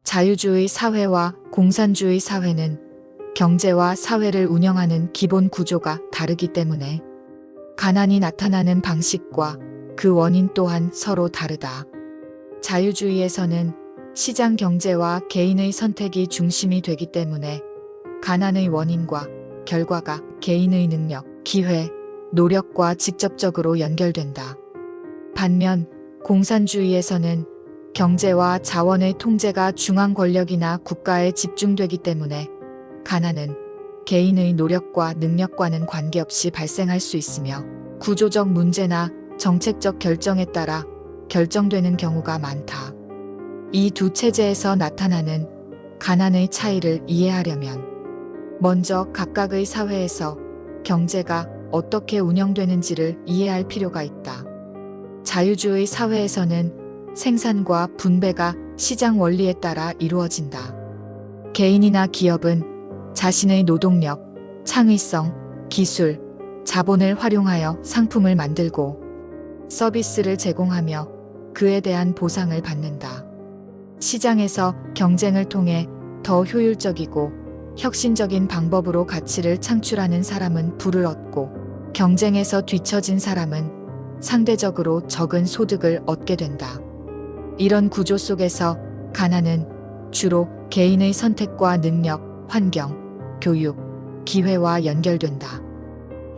자유주의 사회와 공산주의 사회는 경제와 사회를 운영하는 기본 구조가 다르기 때문에 가난이 나타나는 방식과 그 원인 또한 서로 다르다. 자유주의에서는 시장 경제와 개인의 선택이 중심이 되기 때문에 가난의 원인과 결과가 개인의 능력, 기회, 노력과 직접적으로 연결된다. 반면 공산주의에서는 경제와 자원의 통제가 중앙 권력이나 국가에 집중되기 때문에 가난은 개인의 노력과 능력과는 관계없이 발생할 수 있으며 구조적 문제나 정책적 결정에 따라 결정되는 경우가 많다. 이 두 체제에서 나타나는 가난의 차이를 이해하려면 먼저 각각의 사회에서 경제가 어떻게 운영되는지를 이해할 필요가 있다. 자유주의 사회에서는 생산과 분배가 시장 원리에 따라 이루어진다. 개인이나 기업은 자신의 노동력, 창의성, 기술, 자본을 활용하여 상품을 만들고 서비스를 제공하며 그에 대한 보상을 받는다. 시장에서 경쟁을 통해 더 효율적이고 혁신적인 방법으로 가치를 창출하는 사람은 부를 얻고 경쟁에서 뒤처진 사람은 상대적으로 적은 소득을 얻게 된다. 이런 구조 속에서 가난은 주로 개인의 선택과 능력, 환경, 교육, 기회와 연결된다.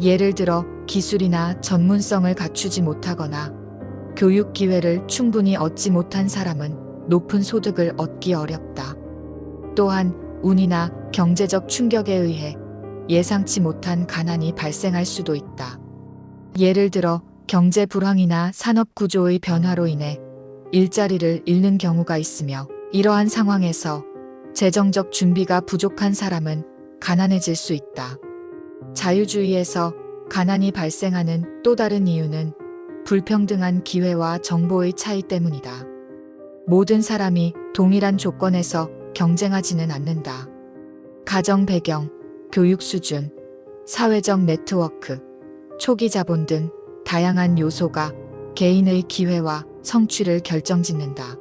예를 들어 기술이나 전문성을 갖추지 못하거나 교육 기회를 충분히 얻지 못한 사람은 높은 소득을 얻기 어렵다. 또한 운이나 경제적 충격에 의해 예상치 못한 가난이 발생할 수도 있다. 예를 들어 경제 불황이나 산업 구조의 변화로 인해 일자리를 잃는 경우가 있으며 이러한 상황에서 재정적 준비가 부족한 사람은 가난해질 수 있다. 자유주의에서 가난이 발생하는 또 다른 이유는 불평등한 기회와 정보의 차이 때문이다. 모든 사람이 동일한 조건에서 경쟁하지는 않는다. 가정 배경, 교육 수준, 사회적 네트워크, 초기 자본 등 다양한 요소가 개인의 기회와 성취를 결정짓는다.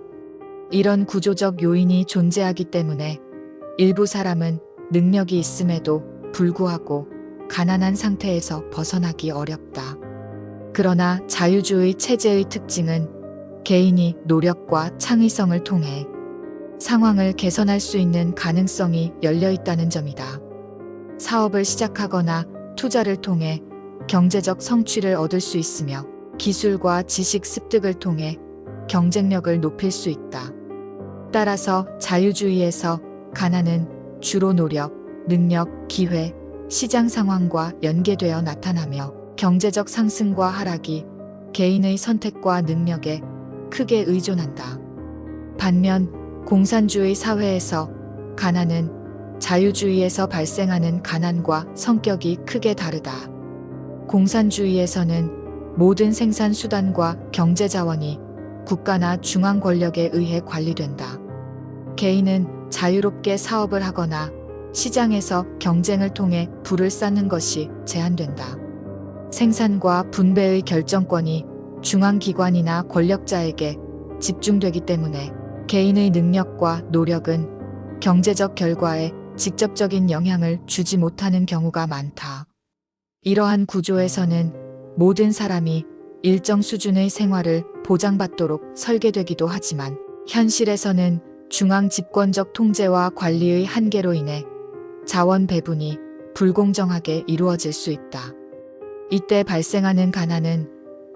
이런 구조적 요인이 존재하기 때문에 일부 사람은 능력이 있음에도 불구하고 가난한 상태에서 벗어나기 어렵다. 그러나 자유주의 체제의 특징은 개인이 노력과 창의성을 통해 상황을 개선할 수 있는 가능성이 열려 있다는 점이다. 사업을 시작하거나 투자를 통해 경제적 성취를 얻을 수 있으며 기술과 지식 습득을 통해 경쟁력을 높일 수 있다. 따라서 자유주의에서 가난은 주로 노력, 능력, 기회, 시장 상황과 연계되어 나타나며 경제적 상승과 하락이 개인의 선택과 능력에 크게 의존한다. 반면 공산주의 사회에서 가난은 자유주의에서 발생하는 가난과 성격이 크게 다르다. 공산주의에서는 모든 생산 수단과 경제 자원이 국가나 중앙 권력에 의해 관리된다. 개인은 자유롭게 사업을 하거나 시장에서 경쟁을 통해 부를 쌓는 것이 제한된다. 생산과 분배의 결정권이 중앙기관이나 권력자에게 집중되기 때문에 개인의 능력과 노력은 경제적 결과에 직접적인 영향을 주지 못하는 경우가 많다. 이러한 구조에서는 모든 사람이 일정 수준의 생활을 보장받도록 설계되기도 하지만 현실에서는 중앙 집권적 통제와 관리의 한계로 인해 자원 배분이 불공정하게 이루어질 수 있다. 이때 발생하는 가난은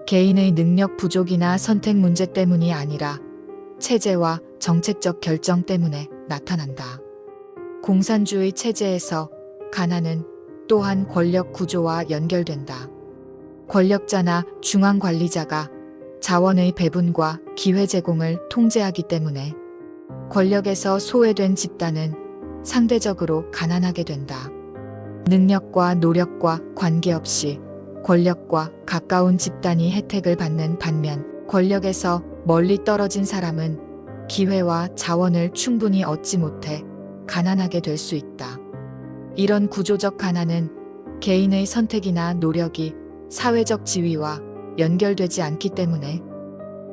개인의 능력 부족이나 선택 문제 때문이 아니라 체제와 정책적 결정 때문에 나타난다. 공산주의 체제에서 가난은 또한 권력 구조와 연결된다. 권력자나 중앙 관리자가 자원의 배분과 기회 제공을 통제하기 때문에 권력에서 소외된 집단은 상대적으로 가난하게 된다. 능력과 노력과 관계없이 권력과 가까운 집단이 혜택을 받는 반면 권력에서 멀리 떨어진 사람은 기회와 자원을 충분히 얻지 못해 가난하게 될 수 있다. 이런 구조적 가난은 개인의 선택이나 노력이 사회적 지위와 연결되지 않기 때문에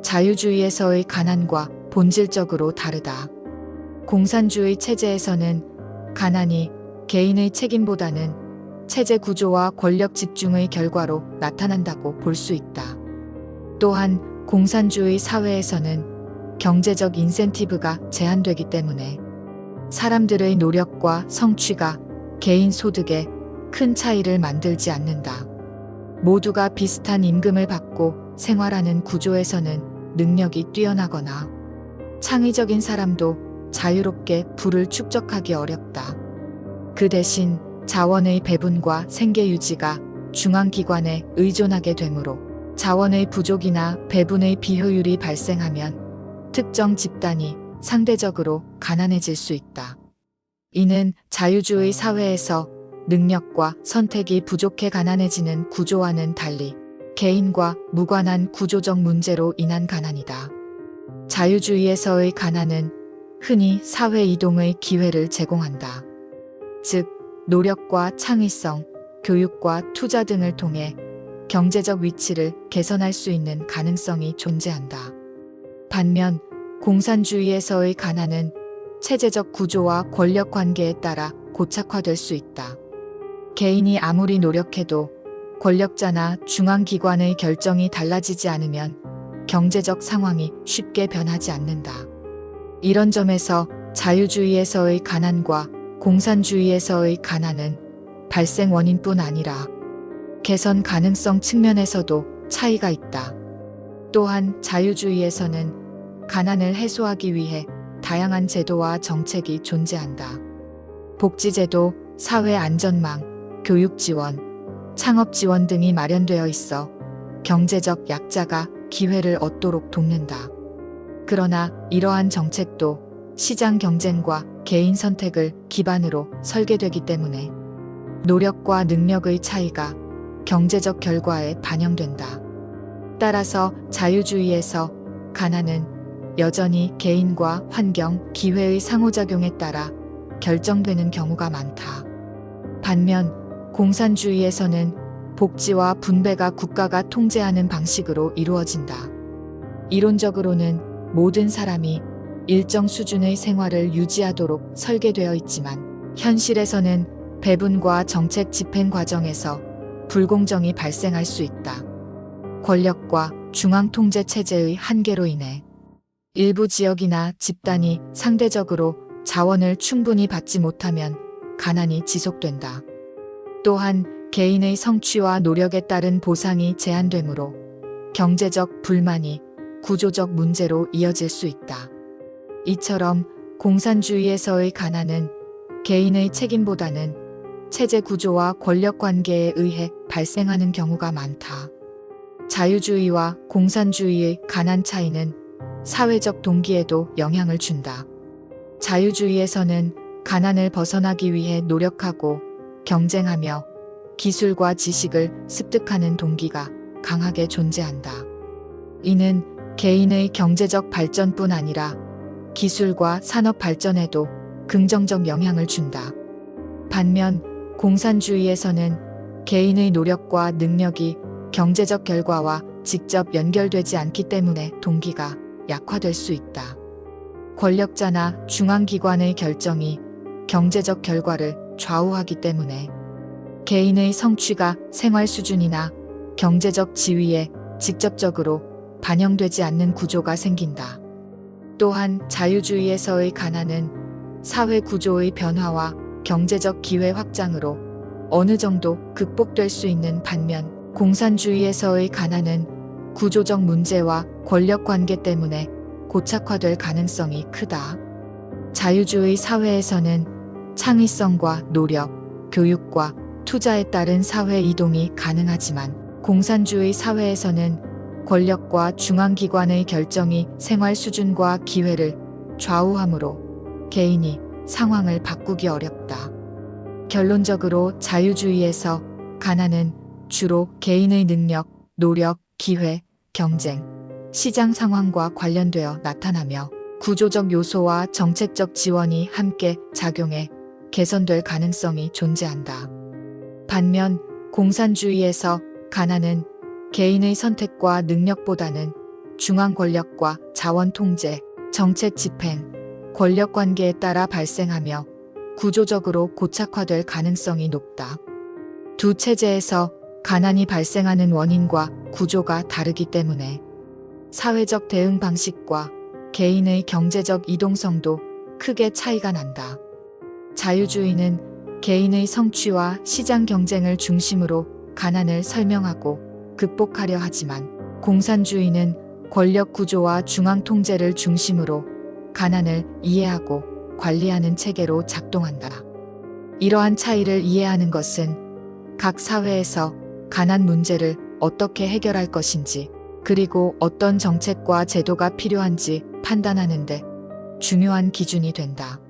자유주의에서의 가난과 본질적으로 다르다. 공산주의 체제에서는 가난이 개인의 책임보다는 체제 구조와 권력 집중의 결과로 나타난다고 볼 수 있다. 또한 공산주의 사회에서는 경제적 인센티브가 제한되기 때문에 사람들의 노력과 성취가 개인 소득에 큰 차이를 만들지 않는다. 모두가 비슷한 임금을 받고 생활하는 구조에서는 능력이 뛰어나거나 창의적인 사람도 자유롭게 부를 축적하기 어렵다. 그 대신 자원의 배분과 생계 유지가 중앙기관에 의존하게 되므로 자원의 부족이나 배분의 비효율이 발생하면 특정 집단이 상대적으로 가난해질 수 있다. 이는 자유주의 사회에서 능력과 선택이 부족해 가난해지는 구조와는 달리 개인과 무관한 구조적 문제로 인한 가난이다. 자유주의에서의 가난은 흔히 사회 이동의 기회를 제공한다. 즉, 노력과 창의성, 교육과 투자 등을 통해 경제적 위치를 개선할 수 있는 가능성이 존재한다. 반면 공산주의에서의 가난은 체제적 구조와 권력 관계에 따라 고착화될 수 있다. 개인이 아무리 노력해도 권력자나 중앙기관의 결정이 달라지지 않으면 경제적 상황이 쉽게 변하지 않는다. 이런 점에서 자유주의에서의 가난과 공산주의에서의 가난은 발생 원인뿐 아니라 개선 가능성 측면에서도 차이가 있다. 또한 자유주의에서는 가난을 해소하기 위해 다양한 제도와 정책이 존재한다. 복지제도, 사회안전망, 교육지원, 창업지원 등이 마련되어 있어 경제적 약자가 기회를 얻도록 돕는다. 그러나 이러한 정책도 시장 경쟁과 개인 선택을 기반으로 설계되기 때문에 노력과 능력의 차이가 경제적 결과에 반영된다. 따라서 자유주의에서 가난은 여전히 개인과 환경, 기회의 상호작용에 따라 결정되는 경우가 많다. 반면 공산주의에서는 복지와 분배가 국가가 통제하는 방식으로 이루어진다. 이론적으로는 모든 사람이 일정 수준의 생활을 유지하도록 설계되어 있지만 현실에서는 배분과 정책 집행 과정에서 불공정이 발생할 수 있다. 권력과 중앙 통제 체제의 한계로 인해 일부 지역이나 집단이 상대적으로 자원을 충분히 받지 못하면 가난이 지속된다. 또한 개인의 성취와 노력에 따른 보상이 제한되므로 경제적 불만이 구조적 문제로 이어질 수 있다. 이처럼 공산주의에서의 가난은 개인의 책임보다는 체제 구조와 권력 관계에 의해 발생하는 경우가 많다. 자유주의와 공산주의의 가난 차이는 사회적 동기에도 영향을 준다. 자유주의에서는 가난을 벗어나기 위해 노력하고 경쟁하며 기술과 지식을 습득하는 동기가 강하게 존재한다. 이는 개인의 경제적 발전뿐 아니라 기술과 산업 발전에도 긍정적 영향을 준다. 반면 공산주의에서는 개인의 노력과 능력이 경제적 결과와 직접 연결되지 않기 때문에 동기가 약화될 수 있다. 권력자나 중앙기관의 결정이 경제적 결과를 좌우하기 때문에 개인의 성취가 생활 수준이나 경제적 지위에 직접적으로 반영되지 않는 구조가 생긴다. 또한 자유주의에서의 가난은 사회 구조의 변화와 경제적 기회 확장으로 어느 정도 극복될 수 있는 반면 공산주의에서의 가난은 구조적 문제와 권력 관계 때문에 고착화될 가능성이 크다. 자유주의 사회에서는 창의성과 노력, 교육과 투자에 따른 사회 이동이 가능하지만 공산주의 사회에서는 권력과 중앙기관의 결정이 생활 수준과 기회를 좌우하므로 개인이 상황을 바꾸기 어렵다. 결론적으로 자유주의에서 가난은 주로 개인의 능력, 노력, 기회, 경쟁, 시장 상황과 관련되어 나타나며 구조적 요소와 정책적 지원이 함께 작용해 개선될 가능성이 존재한다. 반면 공산주의에서 가난은 개인의 선택과 능력보다는 중앙 권력과 자원 통제, 정책 집행, 권력 관계에 따라 발생하며 구조적으로 고착화될 가능성이 높다. 두 체제에서 가난이 발생하는 원인과 구조가 다르기 때문에 사회적 대응 방식과 개인의 경제적 이동성도 크게 차이가 난다. 자유주의는 개인의 성취와 시장 경쟁을 중심으로 가난을 설명하고 극복하려 하지만 공산주의는 권력 구조와 중앙 통제를 중심으로 가난을 이해하고 관리하는 체계로 작동한다. 이러한 차이를 이해하는 것은 각 사회에서 가난 문제를 어떻게 해결할 것인지, 그리고 어떤 정책과 제도가 필요한지 판단하는 데 중요한 기준이 된다.